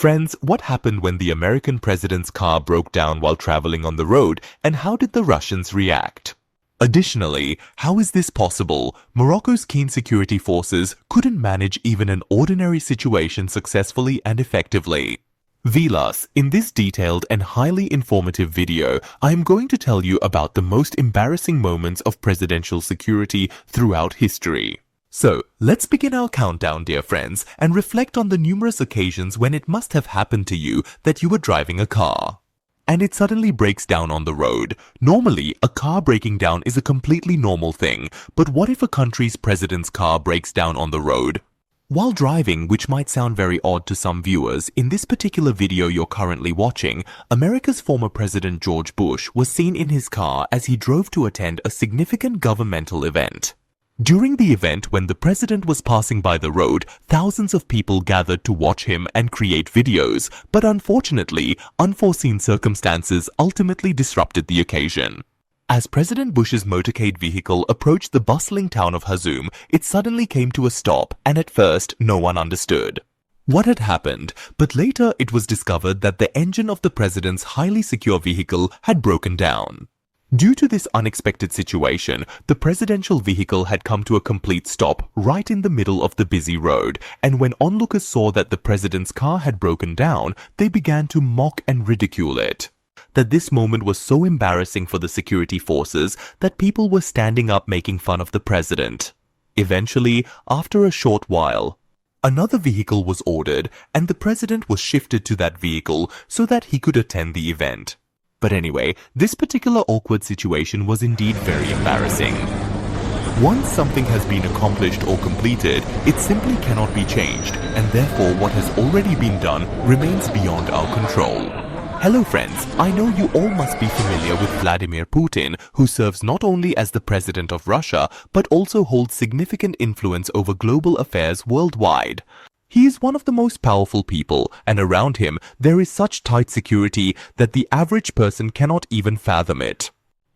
Friends, what happened when the American president's car broke down while traveling on the road, and how did the Russians react? Additionally, how is this possible? Morocco's keen security forces couldn't manage even an ordinary situation successfully and effectively. Vilas, in this detailed and highly informative video, I am going to tell you about the most embarrassing moments of presidential security throughout history. So, let's begin our countdown, dear friends, and reflect on the numerous occasions when it must have happened to you that you were driving a car and it suddenly breaks down on the road. Normally, a car breaking down is a completely normal thing, but what if a country's president's car breaks down on the road? While driving, which might sound very odd to some viewers, in this particular video you're currently watching, America's former President George Bush was seen in his car as he drove to attend a significant governmental event. During the event, when the president was passing by the road, thousands of people gathered to watch him and create videos, but unfortunately, unforeseen circumstances ultimately disrupted the occasion. As President Bush's motorcade vehicle approached the bustling town of Hazum, it suddenly came to a stop, and at first, no one understood what had happened, but later it was discovered that the engine of the president's highly secure vehicle had broken down. Due to this unexpected situation, the presidential vehicle had come to a complete stop right in the middle of the busy road, and when onlookers saw that the president's car had broken down, they began to mock and ridicule it. That this moment was so embarrassing for the security forces that people were standing up making fun of the president. Eventually, after a short while, another vehicle was ordered and the president was shifted to that vehicle so that he could attend the event. But anyway, this particular awkward situation was indeed very embarrassing. Once something has been accomplished or completed, it simply cannot be changed, and therefore what has already been done remains beyond our control. Hello friends, I know you all must be familiar with Vladimir Putin, who serves not only as the president of Russia, but also holds significant influence over global affairs worldwide. He is one of the most powerful people, and around him there is such tight security that the average person cannot even fathom it.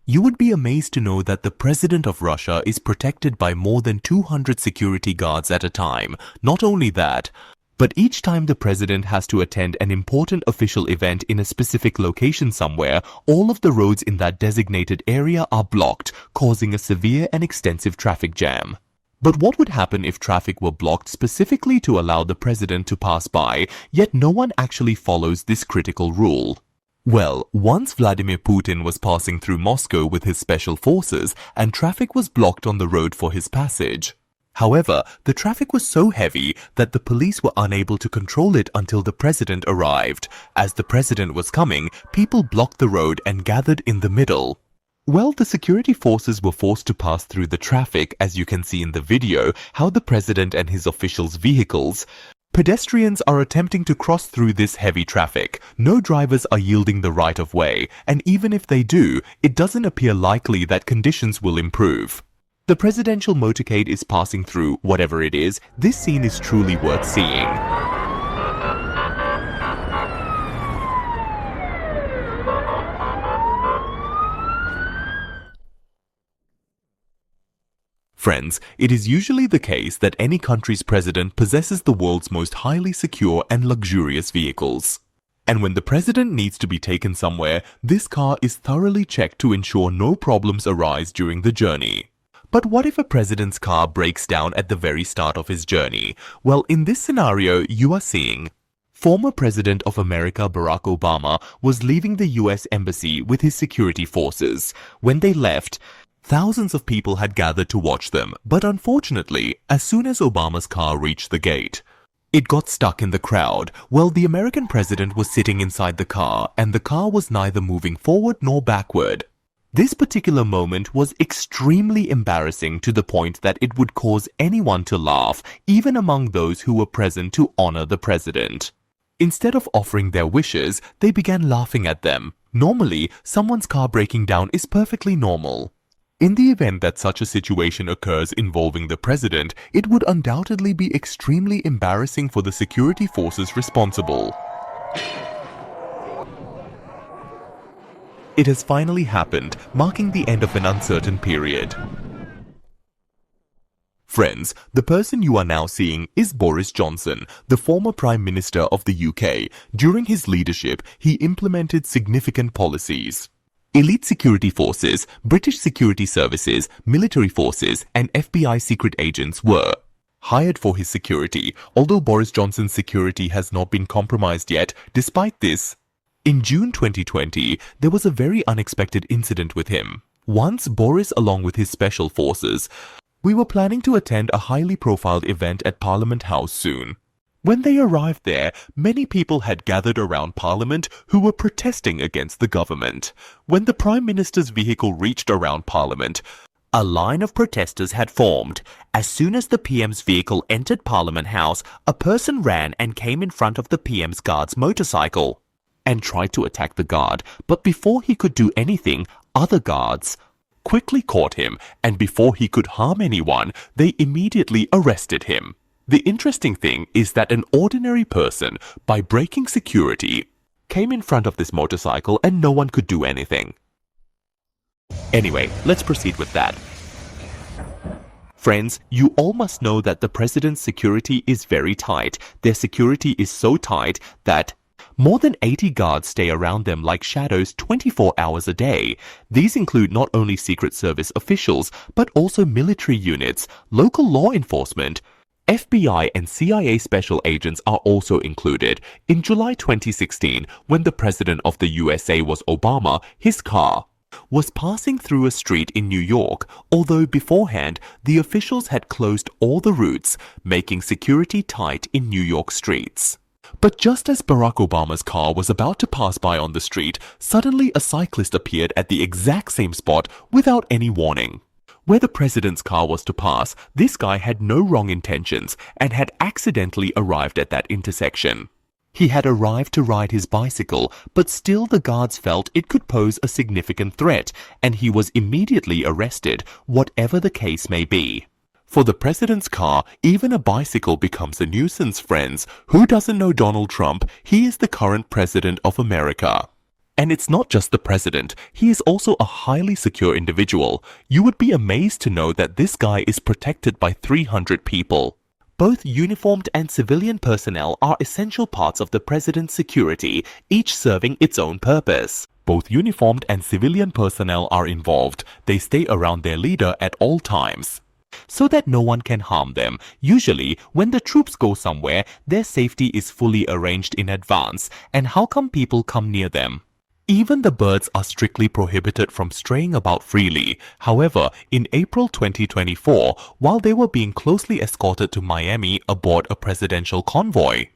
You would be amazed to know that the president of Russia is protected by more than 200 security guards at a time. Not only that, but each time the president has to attend an important official event in a specific location somewhere, all of the roads in that designated area are blocked, causing a severe and extensive traffic jam. But what would happen if traffic were blocked specifically to allow the president to pass by, yet no one actually follows this critical rule? Well, once Vladimir Putin was passing through Moscow with his special forces and traffic was blocked on the road for his passage. However, the traffic was so heavy that the police were unable to control it until the president arrived. As the president was coming, people blocked the road and gathered in the middle. Well, the security forces were forced to pass through the traffic, as you can see in the video, how the president and his officials' vehicles. Pedestrians are attempting to cross through this heavy traffic. No drivers are yielding the right of way, and even if they do, it doesn't appear likely that conditions will improve. The presidential motorcade is passing through whatever it is. This scene is truly worth seeing. Friends, it is usually the case that any country's president possesses the world's most highly secure and luxurious vehicles. And when the president needs to be taken somewhere, this car is thoroughly checked to ensure no problems arise during the journey. But what if a president's car breaks down at the very start of his journey? Well, in this scenario, you are seeing former President of America Barack Obama was leaving the US Embassy with his security forces. When they left, thousands of people had gathered to watch them, but unfortunately, as soon as Obama's car reached the gate, it got stuck in the crowd. Well, the American president was sitting inside the car, and the car was neither moving forward nor backward. This particular moment was extremely embarrassing to the point that it would cause anyone to laugh, even among those who were present to honor the president. Instead of offering their wishes, they began laughing at them. Normally, someone's car breaking down is perfectly normal. In the event that such a situation occurs involving the president, it would undoubtedly be extremely embarrassing for the security forces responsible. It has finally happened, marking the end of an uncertain period. Friends, the person you are now seeing is Boris Johnson, the former Prime Minister of the UK. During his leadership, he implemented significant policies. Elite security forces, British security services, military forces, and FBI secret agents were hired for his security, although Boris Johnson's security has not been compromised yet. Despite this, in June 2020, there was a very unexpected incident with him. Once, Boris, along with his special forces, we were planning to attend a highly profiled event at Parliament House soon. When they arrived there, many people had gathered around Parliament who were protesting against the government. When the Prime Minister's vehicle reached around Parliament, a line of protesters had formed. As soon as the PM's vehicle entered Parliament House, a person ran and came in front of the PM's guard's motorcycle and tried to attack the guard. But before he could do anything, other guards quickly caught him, and before he could harm anyone, they immediately arrested him. The interesting thing is that an ordinary person, by breaking security, came in front of this motorcycle and no one could do anything. Anyway, let's proceed with that. Friends, you all must know that the president's security is very tight. Their security is so tight that more than 80 guards stay around them like shadows 24 hours a day. These include not only Secret Service officials, but also military units, local law enforcement, FBI and CIA special agents are also included. In July 2016, when the president of the USA was Obama, his car was passing through a street in New York, although beforehand, the officials had closed all the routes, making security tight in New York streets. But just as Barack Obama's car was about to pass by on the street, suddenly a cyclist appeared at the exact same spot without any warning. Where the president's car was to pass, this guy had no wrong intentions and had accidentally arrived at that intersection. He had arrived to ride his bicycle, but still the guards felt it could pose a significant threat, and he was immediately arrested, whatever the case may be. For the president's car, even a bicycle becomes a nuisance, friends. Who doesn't know Donald Trump? He is the current president of America. And it's not just the president, he is also a highly secure individual. You would be amazed to know that this guy is protected by 300 people. Both uniformed and civilian personnel are essential parts of the president's security, each serving its own purpose. Both uniformed and civilian personnel are involved. They stay around their leader at all times, so that no one can harm them. Usually, when the troops go somewhere, their safety is fully arranged in advance. And how come people come near them? Even the birds are strictly prohibited from straying about freely. However, in April 2024, while they were being closely escorted to Miami aboard a presidential convoy,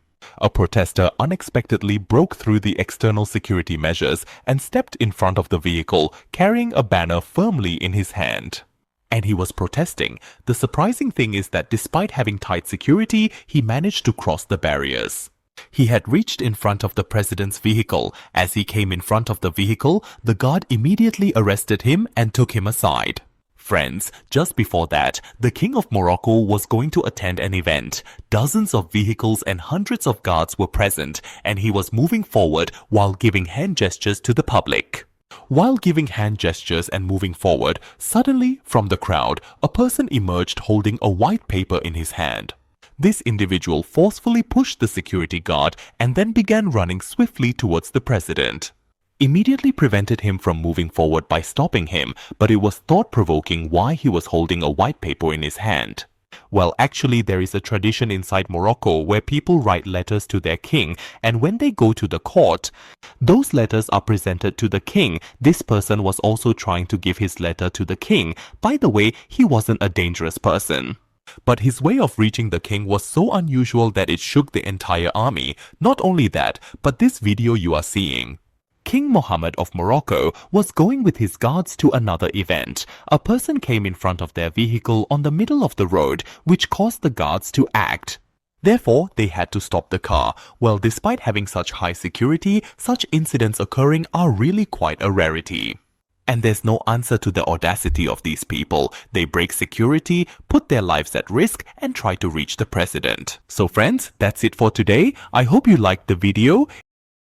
a protester unexpectedly broke through the external security measures and stepped in front of the vehicle, carrying a banner firmly in his hand. And he was protesting. The surprising thing is that despite having tight security, he managed to cross the barriers. He had reached in front of the president's vehicle. As he came in front of the vehicle, the guard immediately arrested him and took him aside. Friends, just before that, the King of Morocco was going to attend an event. Dozens of vehicles and hundreds of guards were present, and he was moving forward while giving hand gestures to the public. While giving hand gestures and moving forward, suddenly, from the crowd, a person emerged holding a white paper in his hand. This individual forcefully pushed the security guard and then began running swiftly towards the president. Immediately prevented him from moving forward by stopping him, but it was thought-provoking why he was holding a white paper in his hand. Well, actually, there is a tradition inside Morocco where people write letters to their king, and when they go to the court, those letters are presented to the king. This person was also trying to give his letter to the king. By the way, he wasn't a dangerous person. But his way of reaching the king was so unusual that it shook the entire army. Not only that, but this video you are seeing. King Mohammed of Morocco was going with his guards to another event. A person came in front of their vehicle on the middle of the road, which caused the guards to act. Therefore, they had to stop the car. Well, despite having such high security, such incidents occurring are really quite a rarity. And there's no answer to the audacity of these people. They break security, put their lives at risk, and try to reach the president. So friends, that's it for today. I hope you liked the video.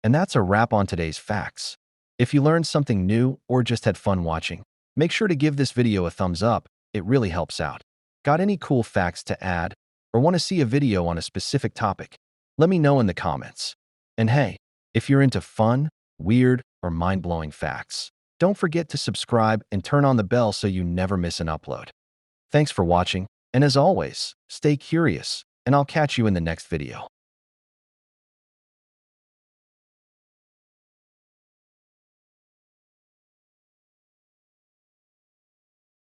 And that's a wrap on today's facts. If you learned something new or just had fun watching, make sure to give this video a thumbs up. It really helps out. Got any cool facts to add or want to see a video on a specific topic? Let me know in the comments. And hey, if you're into fun, weird, or mind-blowing facts, don't forget to subscribe and turn on the bell so you never miss an upload. Thanks for watching, and as always, stay curious, and I'll catch you in the next video.